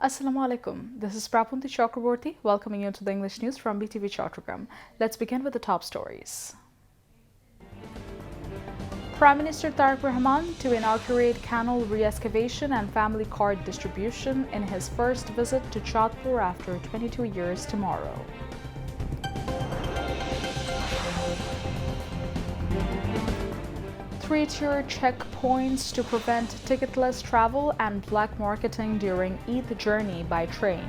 Assalamu alaikum. This is Btv Chattogram welcoming you to the English news from Btv Chattogram. Let's begin with the top stories. Prime Minister Tariq Rahman to inaugurate canal re-excavation and family card distribution in his first visit to Chattogram after 22 years tomorrow. Three-tier checkpoints to prevent ticketless travel and black marketing during Eid journey by train.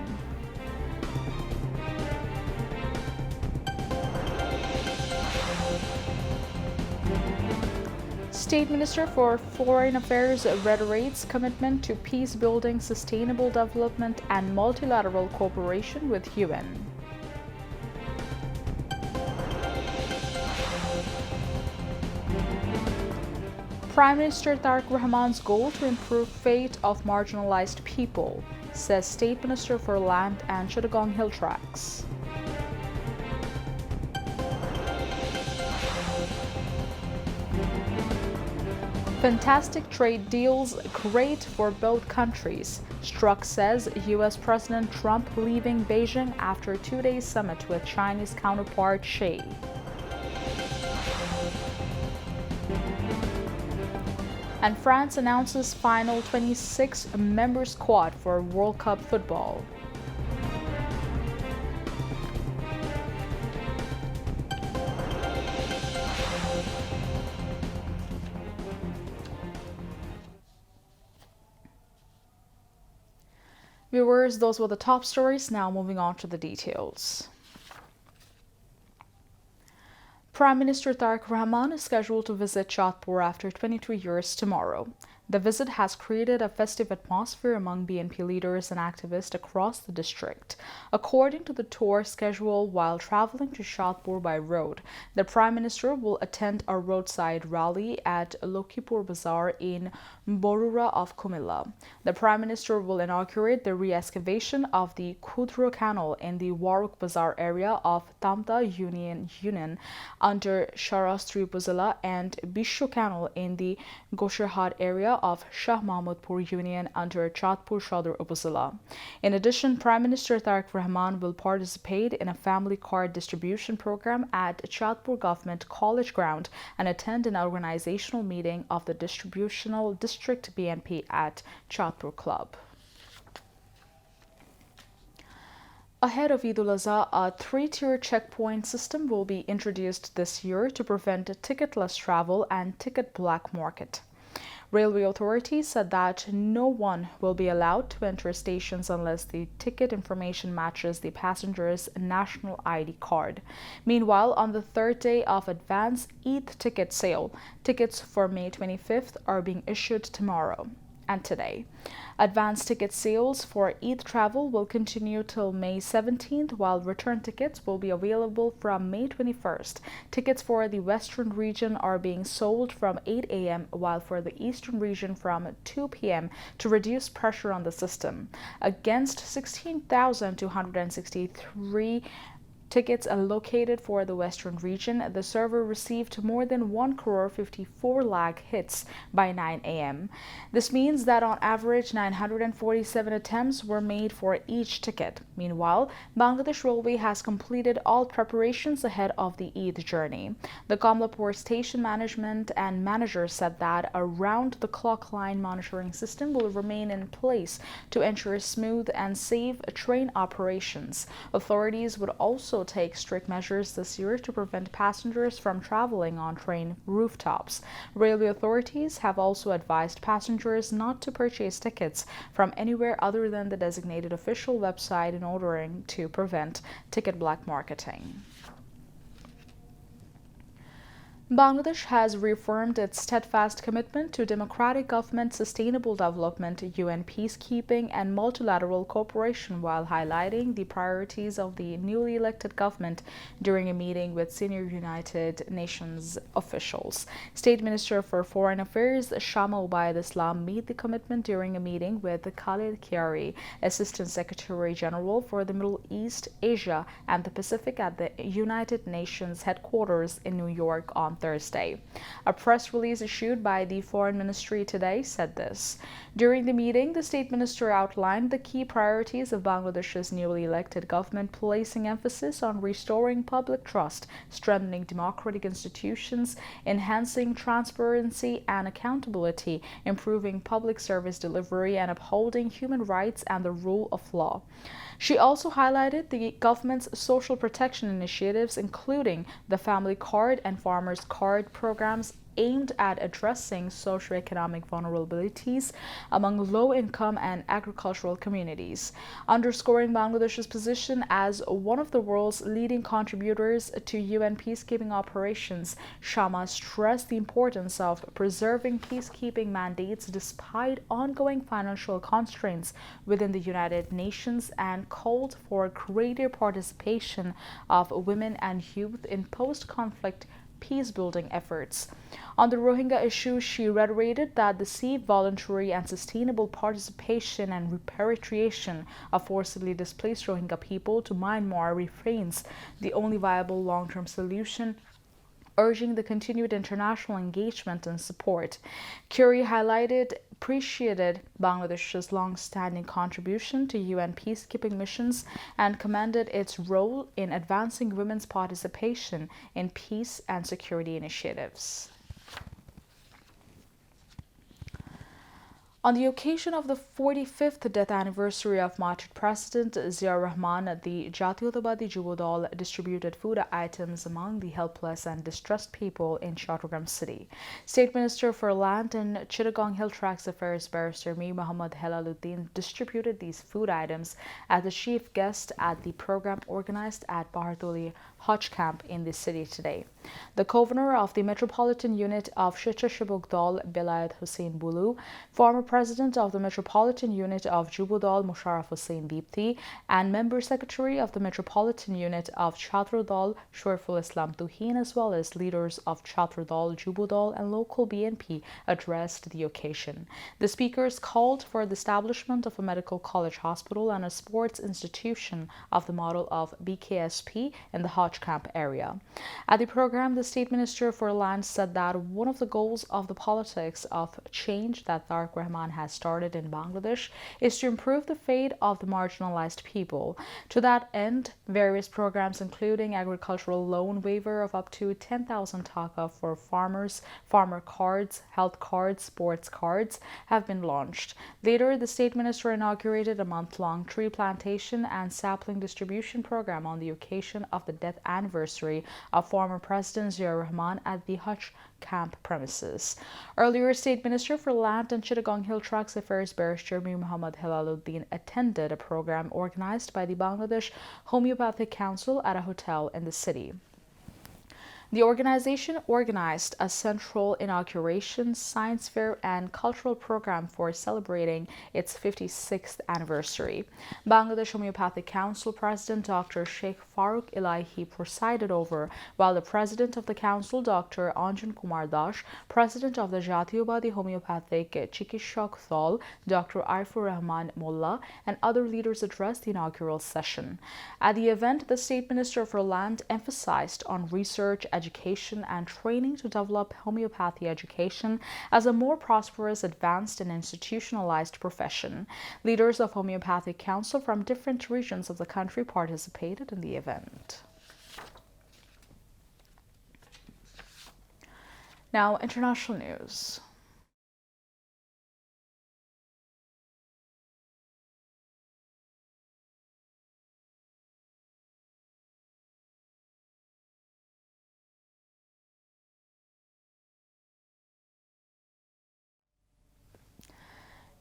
State Minister for Foreign Affairs reiterates commitment to peace-building, sustainable development and multilateral cooperation with UN. Prime Minister Tariq Rahman's goal to improve fate of marginalized people, says State Minister for Land and Chittagong Hill Tracts. Fantastic trade deals great for both countries, Strzok says U.S. President Trump leaving Beijing after a two-day summit with Chinese counterpart Xi. And France announces final 26-member squad for World Cup football. Viewers, those were the top stories. Now moving on to the details. Prime Minister Tariq Rahman is scheduled to visit Chattogram after 22 years tomorrow. The visit has created a festive atmosphere among BNP leaders and activists across the district. According to the tour schedule, while traveling to Chattogram by road, the Prime Minister will attend a roadside rally at Lokipur Bazaar in Borura of Kumilla. The Prime Minister will inaugurate the re-excavation of the Khudro Canal in the Waruk Bazaar area of Tamta Union under Sharastri Upazila and Bishu Canal in the Gosherhat area of Shah Mahmudpur Union under Chatpur Sadar Upazila. In addition, Prime Minister Tariq Rahman will participate in a family card distribution program at Chatpur Government College Ground and attend an organizational meeting of the Distributional District BNP at Chatpur Club. Ahead of Eid al-Adha, a three-tier checkpoint system will be introduced this year to prevent ticketless travel and ticket black market. Railway authorities said that no one will be allowed to enter stations unless the ticket information matches the passenger's national ID card. Meanwhile, on the third day of advance Eid ticket sale, tickets for May 25th are being issued tomorrow and today. Advance ticket sales for Eid travel will continue till May 17th, while return tickets will be available from May 21st. Tickets for the Western region are being sold from 8 a.m., while for the Eastern region from 2 p.m. to reduce pressure on the system. Against 16,263 tickets allocated for the Western region, the server received more than 1,54 lakh hits by 9 a.m. This means that on average 947 attempts were made for each ticket. Meanwhile, Bangladesh Railway has completed all preparations ahead of the Eid journey. The Kamlapur station management and managers said that a round-the-clock line monitoring system will remain in place to ensure smooth and safe train operations. Authorities would also take strict measures this year to prevent passengers from traveling on train rooftops. Railway authorities have also advised passengers not to purchase tickets from anywhere other than the designated official website in order to prevent ticket black marketing. Bangladesh has reaffirmed its steadfast commitment to democratic government, sustainable development, UN peacekeeping, and multilateral cooperation while highlighting the priorities of the newly elected government during a meeting with senior United Nations officials. State Minister for Foreign Affairs Shama Ubaid Islam made the commitment during a meeting with Khalid Kiari, Assistant Secretary General for the Middle East, Asia, and the Pacific at the United Nations headquarters in New York on Thursday. A press release issued by the Foreign Ministry today said this. During the meeting, the State Minister outlined the key priorities of Bangladesh's newly elected government, placing emphasis on restoring public trust, strengthening democratic institutions, enhancing transparency and accountability, improving public service delivery, and upholding human rights and the rule of law. She also highlighted the government's social protection initiatives, including the Family Card and Farmers Card programs aimed at addressing socioeconomic vulnerabilities among low-income and agricultural communities. Underscoring Bangladesh's position as one of the world's leading contributors to UN peacekeeping operations, Sharma stressed the importance of preserving peacekeeping mandates despite ongoing financial constraints within the United Nations and called for greater participation of women and youth in post-conflict peace-building efforts. On the Rohingya issue, she reiterated that the safe, voluntary, and sustainable participation and repatriation of forcibly displaced Rohingya people to Myanmar remains the only viable long-term solution, urging the continued international engagement and support. Curie appreciated Bangladesh's long-standing contribution to UN peacekeeping missions and commended its role in advancing women's participation in peace and security initiatives. On the occasion of the 45th death anniversary of martyred President Ziaur Rahman, the Jatiyottabadi Jubodal distributed food items among the helpless and distressed people in Chattogram city. State Minister for Land and Chittagong Hill Tracts Affairs Barrister Mir Muhammad Helaluddin distributed these food items as the chief guest at the program organized at Bahardoli Hajj camp in the city today. The governor of the Metropolitan Unit of Shicha Shibugdal, Belayat Hussein Bulu, former president of the Metropolitan Unit of Jubodal, Musharraf Hussein Deepthi, and member secretary of the Metropolitan Unit of Chatrodal, Shorful Islam Tuhin, as well as leaders of Chatrodal, Jubodal, and local BNP addressed the occasion. The speakers called for the establishment of a medical college hospital and a sports institution of the model of BKSP in the Hajj camp area. At the program, the State Minister for Land said that one of the goals of the politics of change that Tariq Rahman has started in Bangladesh is to improve the fate of the marginalized people. To that end, various programs including agricultural loan waiver of up to 10,000 taka for farmers, farmer cards, health cards, sports cards have been launched. Later, the State Minister inaugurated a month-long tree plantation and sapling distribution program on the occasion of the death anniversary of former President Ziaur Rahman at the Hajj camp premises. Earlier, State Minister for Land and Chittagong Hill Tracts Affairs Barrister Mir Muhammad Helaluddin attended a program organized by the Bangladesh Homeopathic Council at a hotel in the city. The organization organized a central inauguration, science fair, and cultural program for celebrating its 56th anniversary. Bangladesh Homeopathic Council President Dr. Sheikh Farooq Ilahi presided over, while the President of the Council, Dr. Anjan Kumar Dash, President of the Jatiyobadi Homeopathic Chikishok Thal, Dr. Arifur Rahman Mullah, and other leaders addressed the inaugural session. At the event, the State Minister for Land emphasized on research, education, and training to develop homeopathy education as a more prosperous, advanced, and institutionalized profession. Leaders of Homeopathic Council from different regions of the country participated in the event. Now, international news.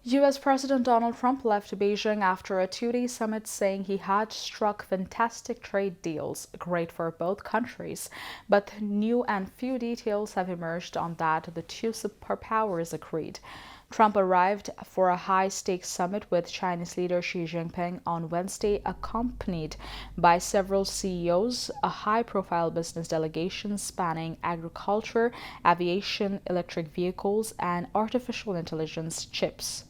U.S. President Donald Trump left Beijing after a two-day summit saying he had struck fantastic trade deals, great for both countries. But new and few details have emerged on that the two superpowers agreed. Trump arrived for a high-stakes summit with Chinese leader Xi Jinping on Wednesday, accompanied by several CEOs, a high-profile business delegation spanning agriculture, aviation, electric vehicles, and artificial intelligence chips.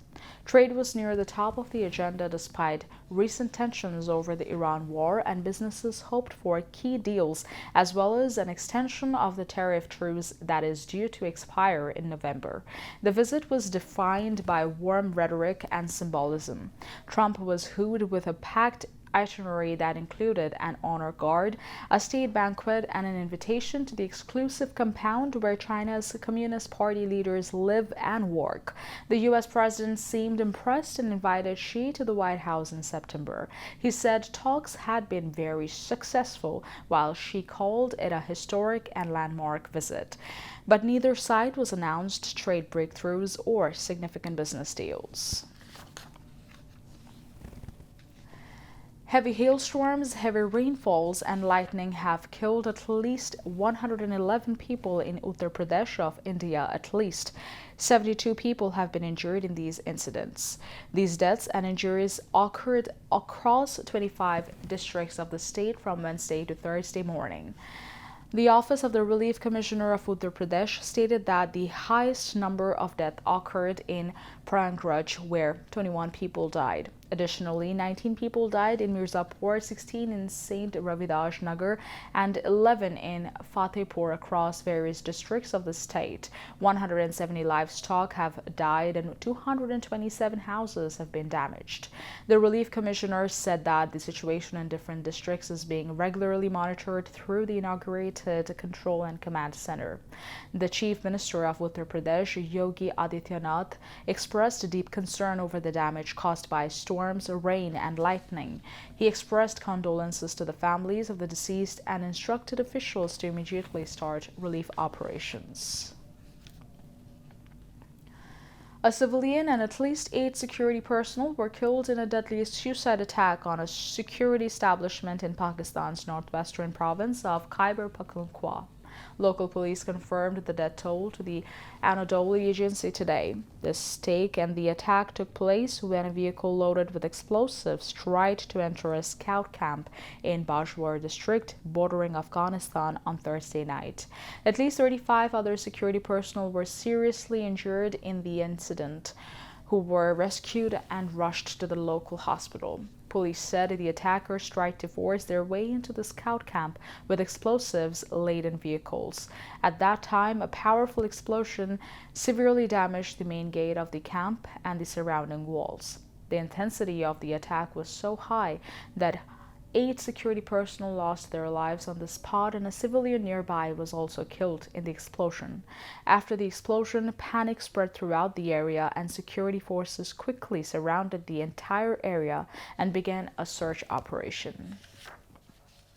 Trade was near the top of the agenda despite recent tensions over the Iran war, and businesses hoped for key deals as well as an extension of the tariff truce that is due to expire in November. The visit was defined by warm rhetoric and symbolism. Trump was wooed with a packed itinerary that included an honor guard, a state banquet, and an invitation to the exclusive compound where China's Communist Party leaders live and work. The U.S. president seemed impressed and invited Xi to the White House in September. He said talks had been very successful, while Xi called it a historic and landmark visit. But neither side was announced trade breakthroughs or significant business deals. Heavy hailstorms, heavy rainfalls, and lightning have killed at least 111 people in Uttar Pradesh of India. At least 72 people have been injured in these incidents. These deaths and injuries occurred across 25 districts of the state from Wednesday to Thursday morning. The Office of the Relief Commissioner of Uttar Pradesh stated that the highest number of deaths occurred in Prayagraj, where 21 people died. Additionally, 19 people died in Mirzapur, 16 in St. Ravidas Nagar, and 11 in Fatehpur across various districts of the state. 170 livestock have died and 227 houses have been damaged. The Relief Commissioner said that the situation in different districts is being regularly monitored through the inaugurated Control and Command Center. The Chief Minister of Uttar Pradesh, Yogi Adityanath, expressed deep concern over the damage caused by storms, rain, and lightning. He expressed condolences to the families of the deceased and instructed officials to immediately start relief operations. A civilian and at least 8 security personnel were killed in a deadly suicide attack on a security establishment in Pakistan's northwestern province of Khyber Pakhtunkhwa. Local police confirmed the death toll to the Anadolu agency today. The stake and the attack took place when a vehicle loaded with explosives tried to enter a scout camp in Bajwar district bordering Afghanistan on Thursday night. At least 35 other security personnel were seriously injured in the incident, who were rescued and rushed to the local hospital. Police said the attackers tried to force their way into the scout camp with explosives-laden vehicles. At that time, a powerful explosion severely damaged the main gate of the camp and the surrounding walls. The intensity of the attack was so high that 8 security personnel lost their lives on the spot, and a civilian nearby was also killed in the explosion. After the explosion, panic spread throughout the area, and security forces quickly surrounded the entire area and began a search operation.